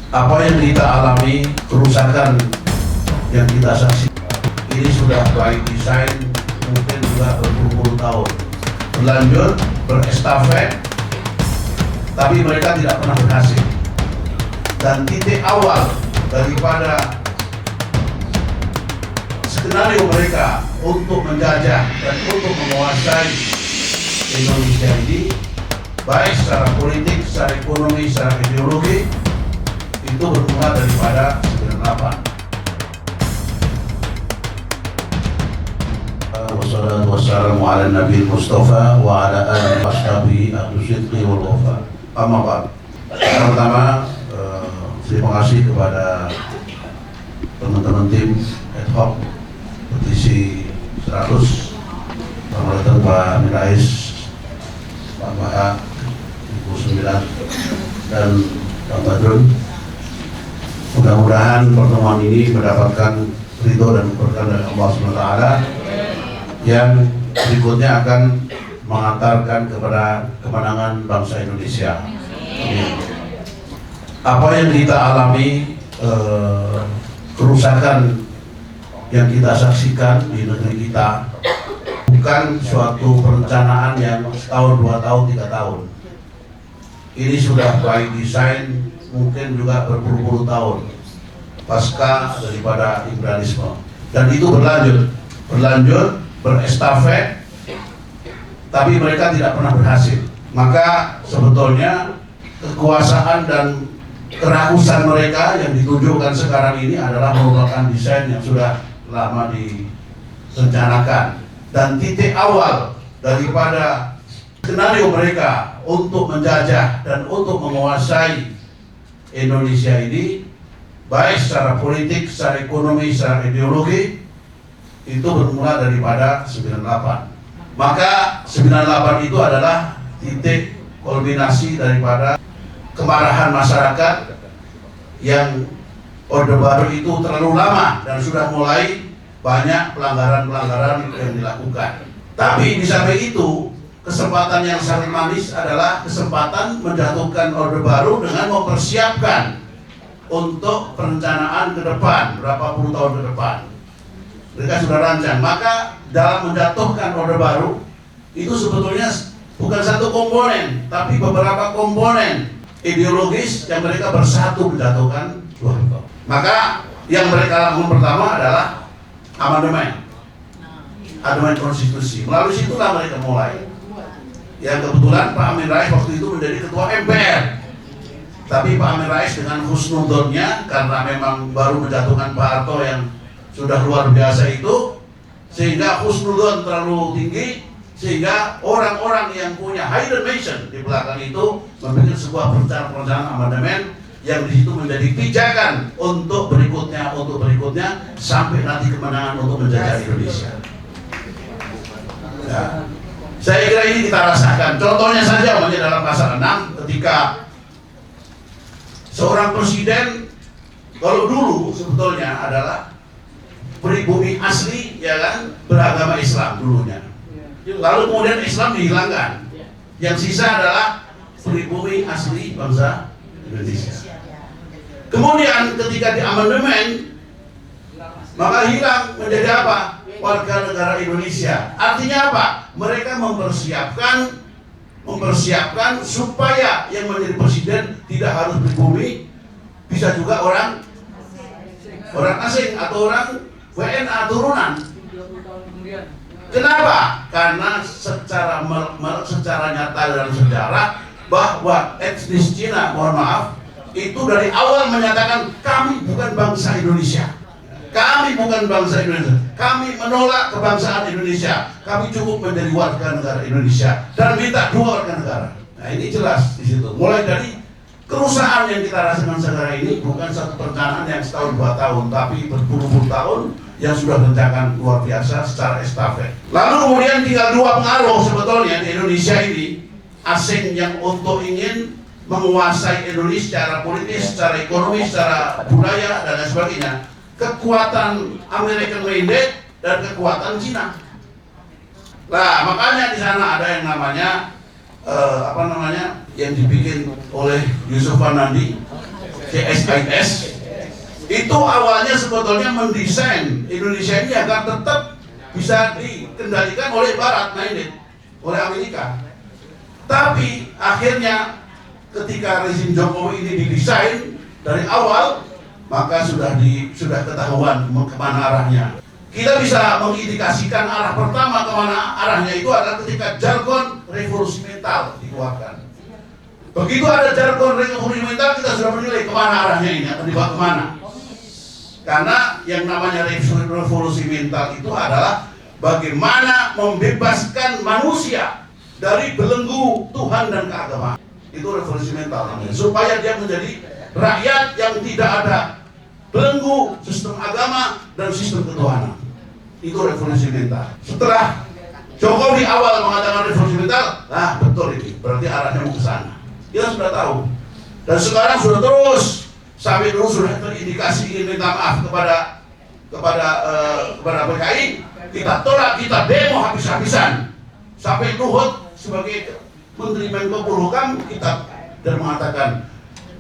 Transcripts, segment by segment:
Apa yang kita alami, kerusakan yang kita saksikan ini sudah by design, mungkin juga berpuluh-puluh tahun berlanjut, berestafet, tapi mereka tidak pernah berhasil. Dan titik awal daripada skenario mereka untuk menjajah dan untuk menguasai Indonesia ini, baik secara politik, secara ekonomi, secara ideologi, itu bermula daripada 98. Wassalamu ala Nabi Mustafa wa ala alihi washabihi ahlu sidqi wal wafa. Amma ba'd. Pertama, terima kasih kepada teman-teman tim ad hoc petisi 100 Pemerintahan Pak Amin Rais, Pak Maha, Ibu Sembilan, dan Pak Badrun. Mudah-mudahan pertemuan ini mendapatkan ridho dan berkah dari Allah SWT yang berikutnya akan mengantarkan kepada kemenangan bangsa Indonesia. Apa yang kita alami, kerusakan yang kita saksikan di negeri kita bukan suatu perencanaan yang setahun, 2 tahun, 3 tahun. Ini sudah by design, mungkin juga berpuluh-puluh tahun pasca daripada imperialisme, dan itu berlanjut, berestafet, tapi mereka tidak pernah berhasil. Maka sebetulnya kekuasaan dan kerakusan mereka yang ditunjukkan sekarang ini adalah merupakan desain yang sudah lama direncanakan, dan titik awal daripada skenario mereka untuk menjajah dan untuk menguasai Indonesia ini, baik secara politik, secara ekonomi, secara ideologi, itu bermula daripada 98. Maka 98 itu adalah titik kulminasi daripada kemarahan masyarakat yang Orde Baru itu terlalu lama dan sudah mulai banyak pelanggaran-pelanggaran yang dilakukan. Tapi di samping itu, kesempatan yang sangat manis adalah kesempatan menjatuhkan Orde Baru dengan mempersiapkan untuk perencanaan ke depan, berapa puluh tahun ke depan. Mereka sudah rancang. Maka dalam menjatuhkan Orde Baru itu sebetulnya bukan satu komponen, tapi beberapa komponen ideologis yang mereka bersatu menjatuhkan Soeharto. Maka yang mereka lakukan pertama adalah amandemen konstitusi. Melalui situlah mereka mulai. Yang kebetulan Pak Amin Rais waktu itu menjadi ketua MPR. Tapi Pak Amin Rais dengan husnudonnya, karena memang baru menjatuhkan Pak Harto yang sudah luar biasa itu, sehingga husnudon terlalu tinggi, sehingga orang-orang yang punya hidden mission di belakang itu membuat sebuah perencanaan amandemen yang di situ menjadi pijakan untuk berikutnya sampai nanti kemenangan untuk menjajah Indonesia. Ya. Saya kira ini kita rasakan. Contohnya saja dalam pasal 6 ketika seorang presiden, kalau dulu sebetulnya adalah pribumi asli, ya kan, beragama Islam dulunya. Lalu kemudian Islam dihilangkan. Yang sisa adalah pribumi asli bangsa Indonesia. Kemudian ketika di amandemen, maka hilang menjadi apa? Warga negara Indonesia. Artinya apa? Mereka mempersiapkan supaya yang menjadi presiden tidak harus pribumi, bisa juga orang asing atau orang WNA turunan. Kenapa? Karena secara nyata dalam sejarah bahwa etnis Cina, mohon maaf, itu dari awal menyatakan kami bukan bangsa Indonesia. Kami bukan bangsa Indonesia. Kami menolak kebangsaan Indonesia. Kami cukup menjadi warga negara Indonesia dan minta 2 warga negara. Nah, ini jelas di situ. Mulai dari kerusakan yang kita rasakan sekarang ini bukan satu perencanaan yang setahun 2 tahun, tapi berpuluh-puluh tahun yang sudah rencanakan luar biasa secara estafet. Lalu kemudian tinggal 2 pengaruh sebetulnya di Indonesia ini, asing yang untuk ingin menguasai Indonesia secara politis, secara ekonomi, secara budaya dan lain sebagainya. Kekuatan American Mandate dan kekuatan Cina. Nah, makanya di sana ada yang namanya yang dibikin oleh Yusuf Nandi, CSIS itu awalnya sebetulnya mendesain Indonesia ini agar tetap bisa dikendalikan oleh Barat, oleh Amerika. Tapi akhirnya ketika rezim Jokowi ini didesain dari awal, maka sudah ketahuan kemana arahnya. Kita bisa mengindikasikan arah pertama kemana arahnya itu adalah ketika jargon revolusi mental dikeluarkan. Begitu ada jargon revolusi mental, kita sudah menilai kemana arahnya ini, akan dibawa kemana. Karena yang namanya revolusi mental itu adalah bagaimana membebaskan manusia dari belenggu Tuhan dan keagamaan. Itu revolusi mental namanya. Supaya dia menjadi rakyat yang tidak ada belenggu sistem agama dan sistem ketuhanan. Itu revolusi mental. Setelah Jokowi awal mengatakan revolusi mental, nah betul ini, berarti arahnya mau ke sana. Kita sudah tahu. Dan sekarang sudah terus, sampai dulu sudah terindikasi ingin minta maaf kepada PKI. Kita tolak, kita demo habis-habisan. Sampai Luhut sebagai Menteri Menko Polhukam kita dan mengatakan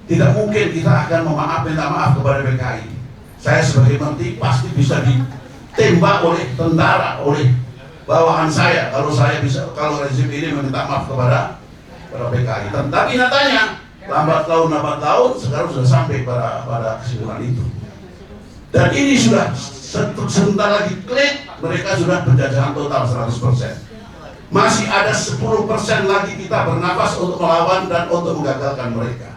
tidak mungkin kita akan minta maaf kepada PKI. Saya sebagai menteri pasti bisa ditembak oleh tentara, oleh bawahan saya kalau rezim ini meminta maaf kepada PKI. Tapi nyatanya lambat laun sekarang sudah sampai pada kesimpulan itu. Dan ini sudah sebentar lagi klik, mereka sudah penjajahan total 100%. Masih ada 10% lagi kita bernafas untuk melawan dan untuk menggagalkan mereka.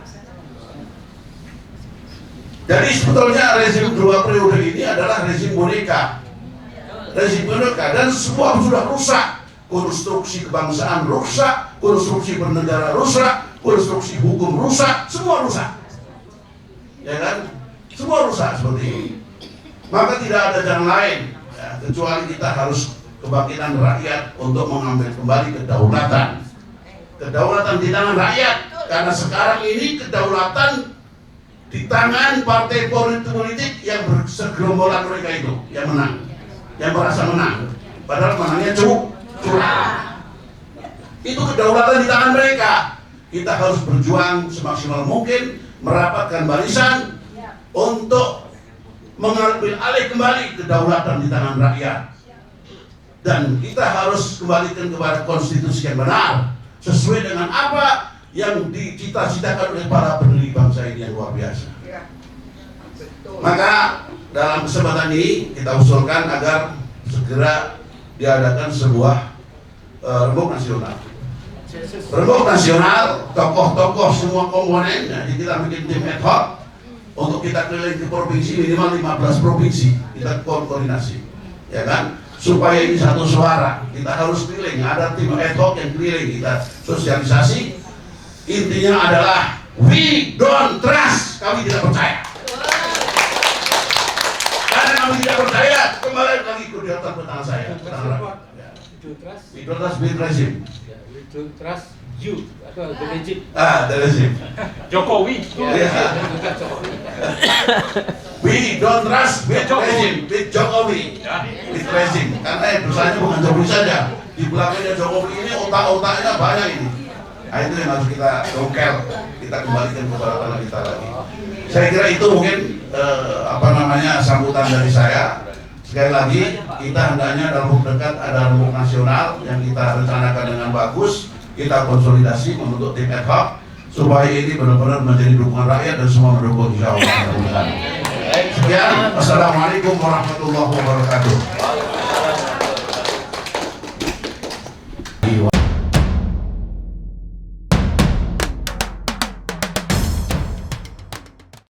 Jadi sebetulnya rezim 2 periode ini adalah rezim boneka. Rezim boneka dan semua sudah rusak. Konstruksi kebangsaan rusak, konstruksi bernegara rusak, konstruksi hukum rusak, semua rusak. Ya kan? Semua rusak seperti ini. Maka tidak ada jalan lain ya, kecuali kita harus kebangkitan rakyat untuk mengambil kembali kedaulatan. Kedaulatan di tangan rakyat, karena sekarang ini kedaulatan di tangan partai politik yang bersegerombolan mereka itu yang menang, yang merasa menang, padahal menangnya curang. Itu kedaulatan di tangan mereka. Kita harus berjuang semaksimal mungkin merapatkan barisan untuk mengambil alih kembali kedaulatan di tangan rakyat. Dan kita harus kembalikan kepada konstitusi yang benar sesuai dengan apa yang dicita-citakan oleh para pendiri bangsa ini yang luar biasa. Maka dalam kesempatan ini kita usulkan agar segera diadakan sebuah rembuk nasional. Rembuk nasional, tokoh-tokoh semua komponen, jadi kita bikin tim ad hoc untuk kita keliling ke provinsi, minimal 15 provinsi kita koordinasi, ya kan? Supaya ini satu suara, kita harus keliling, ada tim ad hoc yang keliling, kita sosialisasi. Intinya adalah we don't trust, kami tidak percaya. Karena kami tidak percaya, kembali lagi ke tangan tangan saya. We don't trust with regime. We don't trust you atau the regime. The regime. Jokowi. We don't trust with regime, with Jokowi, with regime. Karena dosanya bukan Jokowi saja. Di belakangnya Jokowi ini otak-otaknya banyak ini. Nah itu yang harus kita dongkel, kita kembalikan kepada tanah kita lagi. Saya kira itu mungkin sambutan dari saya. Sekali lagi kita hendaknya dalam waktu dekat ada rembuk nasional yang kita rencanakan dengan bagus. Kita konsolidasi membentuk tim ad hoc supaya ini benar-benar menjadi dukungan rakyat dan semua mendukung, insya Allah. Sekian, wassalamualaikum warahmatullahi wabarakatuh.